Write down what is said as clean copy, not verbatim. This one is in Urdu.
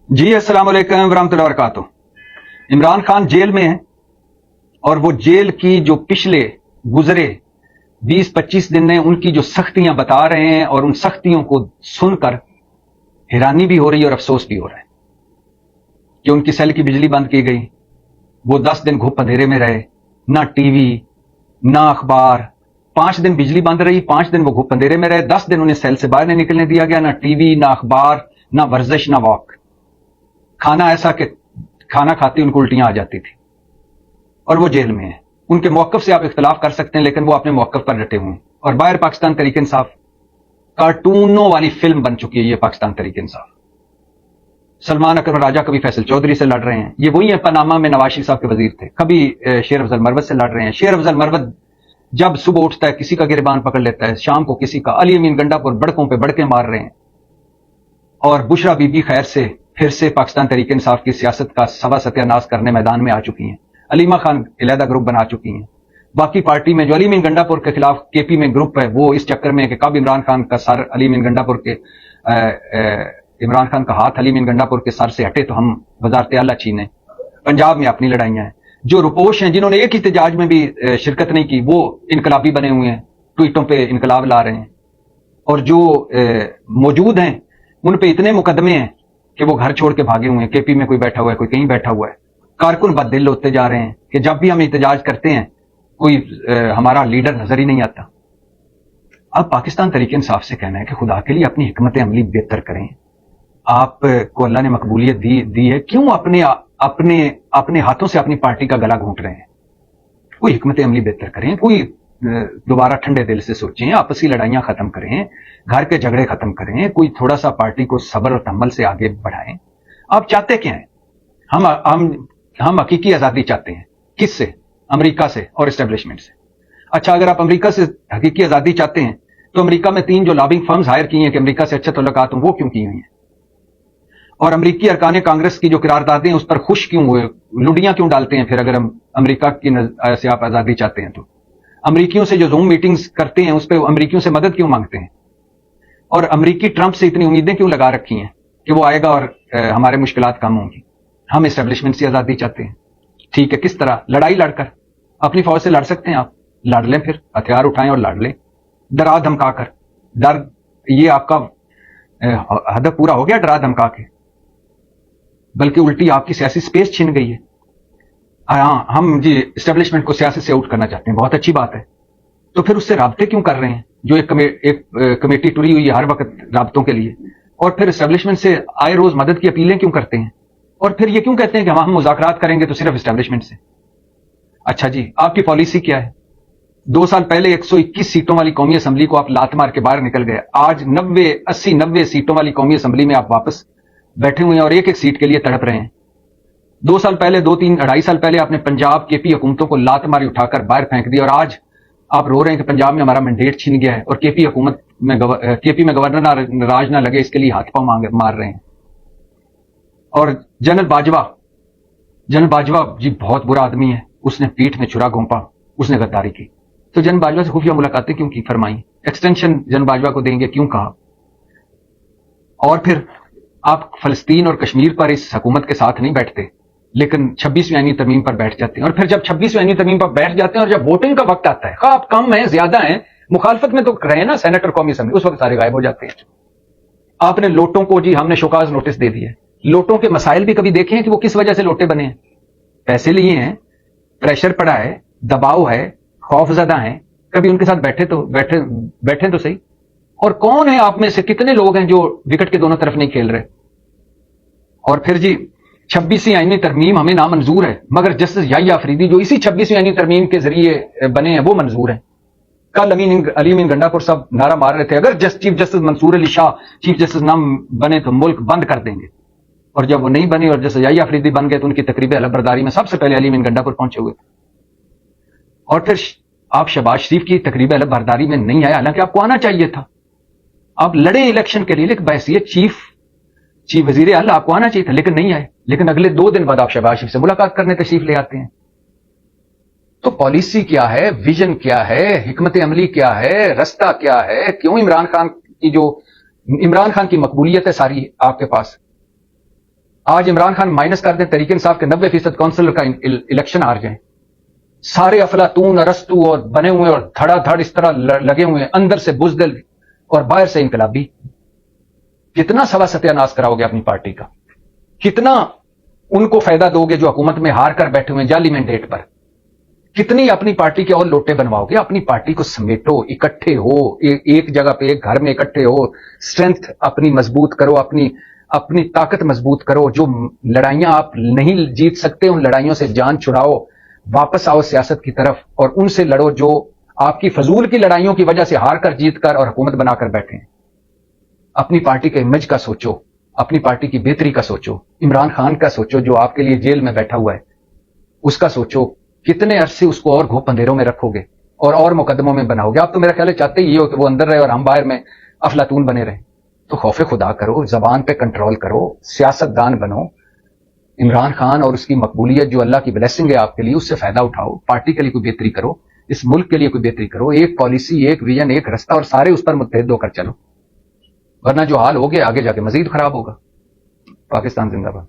جی السلام علیکم ورحمۃ اللہ وبرکاتہ۔ عمران خان جیل میں ہے اور وہ جیل کی جو پچھلے گزرے 20-25 دن نے ان کی جو سختیاں بتا رہے ہیں اور ان سختیوں کو سن کر حیرانی بھی ہو رہی ہے اور افسوس بھی ہو رہا ہے کہ ان کی سیل کی بجلی بند کی گئی، وہ 10 دن گھپ اندھیرے میں رہے، نہ ٹی وی نہ اخبار، 5 دن بجلی بند رہی، 5 دن وہ گھپ اندھیرے میں رہے، 10 دن انہیں سیل سے باہر نہیں نکلنے دیا گیا، نہ ٹی وی نہ اخبار نہ ورزش نہ واک، کھانا ایسا کہ کھانا کھاتی ان کو الٹیاں آ جاتی تھی، اور وہ جیل میں ہیں۔ ان کے موقف سے آپ اختلاف کر سکتے ہیں لیکن وہ اپنے موقف پر ڈٹے ہوئے ہیں، اور باہر پاکستان تحریک انصاف کارٹونوں والی فلم بن چکی ہے۔ یہ پاکستان تحریک انصاف سلمان اکرم راجہ کبھی فیصل چودھری سے لڑ رہے ہیں، یہ وہی ہیں پاناما میں نواز شریف صاحب کے وزیر تھے، کبھی شیر افضل مروت سے لڑ رہے ہیں۔ شیر افضل مروت جب صبح اٹھتا ہے کسی کا گریبان پکڑ لیتا ہے، شام کو کسی کا۔ علی امین گنڈا پور بڑکوں پہ بڑکے مار رہے ہیں، اور بشرا بی بی خیر سے پھر سے پاکستان تحریک انصاف کی سیاست کا سوا ستیہ ناز کرنے میدان میں آ چکی ہیں۔ علیمہ خان علیحدہ گروپ بنا چکی ہیں۔ باقی پارٹی میں جو علی امین گنڈا پور کے خلاف کے پی میں گروپ ہے، وہ اس چکر میں کہ کب عمران خان کا سر علی امین گنڈا پور کے عمران خان کا ہاتھ علی امین گنڈا پور کے سر سے ہٹے تو ہم وزارت اعلیٰ چھینے۔ پنجاب میں اپنی لڑائیاں ہیں۔ جو رپوش ہیں جنہوں نے ایک احتجاج میں بھی شرکت نہیں کی، وہ انقلابی بنے ہوئے ہیں، ٹویٹوں پہ انقلاب لا رہے ہیں، اور جو موجود ہیں ان پہ اتنے مقدمے ہیں کہ وہ گھر چھوڑ کے بھاگے ہوئے ہیں۔ کے پی میں کوئی بیٹھا ہوا ہے، کوئی کہیں بیٹھا ہوا ہے۔ کارکن بد دل ہوتے جا رہے ہیں کہ جب بھی ہم احتجاج کرتے ہیں کوئی ہمارا لیڈر نظر ہی نہیں آتا۔ اب پاکستان تحریک انصاف سے کہنا ہے کہ خدا کے لیے اپنی حکمت عملی بہتر کریں۔ آپ کو اللہ نے مقبولیت دی ہے، کیوں اپنے ہاتھوں سے اپنی پارٹی کا گلا گھونٹ رہے ہیں؟ کوئی حکمت عملی بہتر کریں، کوئی دوبارہ ٹھنڈے دل سے سوچیں، آپسی لڑائیاں ختم کریں، گھر کے جھگڑے ختم کریں، کوئی تھوڑا سا پارٹی کو صبر اور تحمل سے آگے بڑھائیں۔ آپ چاہتے کیا ہیں؟ ہم حقیقی آزادی چاہتے ہیں۔ کس سے؟ امریکہ سے اور اسٹیبلشمنٹ سے۔ اچھا، اگر آپ امریکہ سے حقیقی آزادی چاہتے ہیں تو امریکہ میں 3 جو لابنگ فرمز ہائر کی ہیں کہ امریکہ سے اچھے تعلقات ہوں، وہ کیوں کی ہوئی ہیں؟ اور امریکی ارکان کانگریس کی جو قراردادیں اس پر خوش کیوں ہوئے؟ لڈیاں کیوں ڈالتے ہیں پھر اگر ہم امریکہ کی سے آپ آزادی چاہتے ہیں تو؟ امریکیوں سے جو زوم میٹنگز کرتے ہیں اس پہ امریکیوں سے مدد کیوں مانگتے ہیں؟ اور امریکی ٹرمپ سے اتنی امیدیں کیوں لگا رکھی ہیں کہ وہ آئے گا اور ہمارے مشکلات کم ہوں گی؟ ہم اسٹیبلشمنٹ سے آزادی چاہتے ہیں۔ ٹھیک ہے، کس طرح؟ لڑائی لڑ کر۔ اپنی فوج سے لڑ سکتے ہیں آپ، لڑ لیں، پھر ہتھیار اٹھائیں اور لڑ لیں، ڈرا دھمکا کر۔ ڈر، یہ آپ کا ہدف پورا ہو گیا ڈرا دھمکا کے، بلکہ الٹی آپ کی سیاسی سپیس چھن گئی ہے۔ ہاں، ہم جی اسٹیبلشمنٹ کو سیاست سے آؤٹ کرنا چاہتے ہیں، بہت اچھی بات ہے، تو پھر اس سے رابطے کیوں کر رہے ہیں؟ جو ایک کمیٹی ٹری ہوئی ہے ہر وقت رابطوں کے لیے، اور پھر اسٹیبلشمنٹ سے آئے روز مدد کی اپیلیں کیوں کرتے ہیں؟ اور پھر یہ کیوں کہتے ہیں کہ ہم مذاکرات کریں گے تو صرف اسٹیبلشمنٹ سے؟ اچھا جی، آپ کی پالیسی کیا ہے؟ 2 سال پہلے 121 سیٹوں والی قومی اسمبلی کو آپ لات مار کے باہر نکل گئے، آج 90 سیٹوں والی قومی اسمبلی میں آپ واپس بیٹھے ہوئے ہیں اور ایک سیٹ کے لیے تڑپ رہے ہیں۔ 2 سال پہلے، 2-3-2.5 سال پہلے آپ نے پنجاب کے پی حکومتوں کو لات ماری اٹھا کر باہر پھینک دیا، اور آج آپ رو رہے ہیں کہ پنجاب میں ہمارا مینڈیٹ چھن گیا ہے اور کے پی میں گورنر راج نہ لگے اس کے لیے ہاتھ پاؤں مار رہے ہیں۔ اور جنرل باجوہ جی بہت برا آدمی ہے، اس نے پیٹھ میں چھرا گھونپا، اس نے غداری کی، تو جنرل باجوہ سے خفیہ ملاقاتیں کیوں کی فرمائیں؟ ایکسٹینشن جنرل باجوہ کو دیں گے کیوں کہا؟ اور پھر آپ فلسطین اور کشمیر پر اس حکومت کے ساتھ نہیں بیٹھتے لیکن 26ویں آئینی ترمیم پر بیٹھ جاتے ہیں، اور پھر جب 26ویں آئینی ترمیم پر بیٹھ جاتے ہیں اور جب ووٹنگ کا وقت آتا ہے، خواہ آپ کم ہیں زیادہ ہیں، مخالفت میں تو رہے نا سینٹ اور قومی اسمبلی، اس وقت سارے غائب ہو جاتے ہیں۔ آپ نے لوٹوں کو جی ہم نے شوکاز نوٹس دے دیا۔ لوٹوں کے مسائل بھی کبھی دیکھیں کہ وہ کس وجہ سے لوٹے بنے ہیں؟ پیسے لیے ہیں، پریشر پڑا ہے، دباؤ ہے، خوف زدہ ہیں، کبھی ان کے ساتھ بیٹھے تو صحیح۔ اور کون ہے آپ میں سے کتنے لوگ ہیں جو وکٹ کے دونوں طرف نہیں کھیل رہے؟ اور پھر جی 26ویں آئینی ترمیم ہمیں نامنظور ہے، مگر جسٹس یحییٰ آفریدی جو اسی 26ویں آئینی ترمیم کے ذریعے بنے ہیں وہ منظور ہیں۔ کل علی امین گنڈا پور صاحب نعرہ مار رہے تھے اگر چیف جسٹس منصور علی شاہ چیف جسٹس نہ بنے تو ملک بند کر دیں گے، اور جب وہ نہیں بنے اور جسٹس یحییٰ آفریدی بن گئے تو ان کی تقریب علم برداری میں سب سے پہلے علی امین گنڈا پور پہنچے ہوئے تھے۔ اور پھر آپ شہباز شریف کی تقریب علم برداری میں نہیں آئے، حالانکہ آپ کو آنا چاہیے تھا، آپ لڑے الیکشن کے لیے، لیکن بحیثیت چیف وزیر اعلیٰ آپ کو آنا چاہیے تھا لیکن نہیں آئے، لیکن اگلے 2 دن بعد آپ شہباز شریف سے ملاقات کرنے تشریف لے آتے ہیں۔ تو پالیسی کیا ہے، ویژن کیا ہے، حکمت عملی کیا ہے، رستہ کیا ہے؟ کیوں عمران خان کی مقبولیت ہے ساری آپ کے پاس؟ آج عمران خان مائنس کر دیں تحریک انصاف کے 90% کونسلر کا الیکشن ہار جائیں, سارے افلاطون ارسطو اور بنے ہوئے اور دھڑا دھڑ اس طرح لگے ہوئے ہیں, اندر سے بزدل اور باہر سے انقلابی. کتنا سوا ستیاناش کراؤ گے اپنی پارٹی کا؟ کتنا ان کو فائدہ دو گے جو حکومت میں ہار کر بیٹھے ہوئے جعلی مینڈیٹ پر؟ کتنی اپنی پارٹی کے اور لوٹے بنواؤ گے؟ اپنی پارٹی کو سمیٹو, اکٹھے ہو, ایک جگہ پہ ایک گھر میں اکٹھے ہو, اسٹرینتھ اپنی مضبوط کرو, اپنی طاقت مضبوط کرو. جو لڑائیاں آپ نہیں جیت سکتے ان لڑائیوں سے جان چھڑاؤ, واپس آؤ سیاست کی طرف اور ان سے لڑو جو آپ کی فضول کی لڑائیوں کی وجہ سے ہار کر جیت کر اور حکومت بنا کر بیٹھے ہیں. اپنی پارٹی کے امیج کا سوچو, اپنی پارٹی کی بہتری کا سوچو, عمران خان کا سوچو جو آپ کے لیے جیل میں بیٹھا ہوا ہے, اس کا سوچو. کتنے عرصے اس کو اور گھوپ اندھیروں میں رکھو گے اور مقدموں میں بناؤ گے؟ آپ تو میرا خیال ہے چاہتے ہی ہو کہ وہ اندر رہے اور ہم باہر میں افلاطون بنے رہیں. تو خوف خدا کرو, زبان پہ کنٹرول کرو, سیاست دان بنو. عمران خان اور اس کی مقبولیت جو اللہ کی بلیسنگ ہے آپ کے لیے, اس سے فائدہ اٹھاؤ, پارٹی کے لیے کوئی بہتری کرو, اس ملک کے لیے کوئی بہتری کرو. ایک پالیسی, ایک ویژن, ایک رستہ اور سارے اس پر متحد ہو کر چلو, ورنہ جو حال ہو گیا آگے جا کے مزید خراب ہوگا. پاکستان زندہ باد.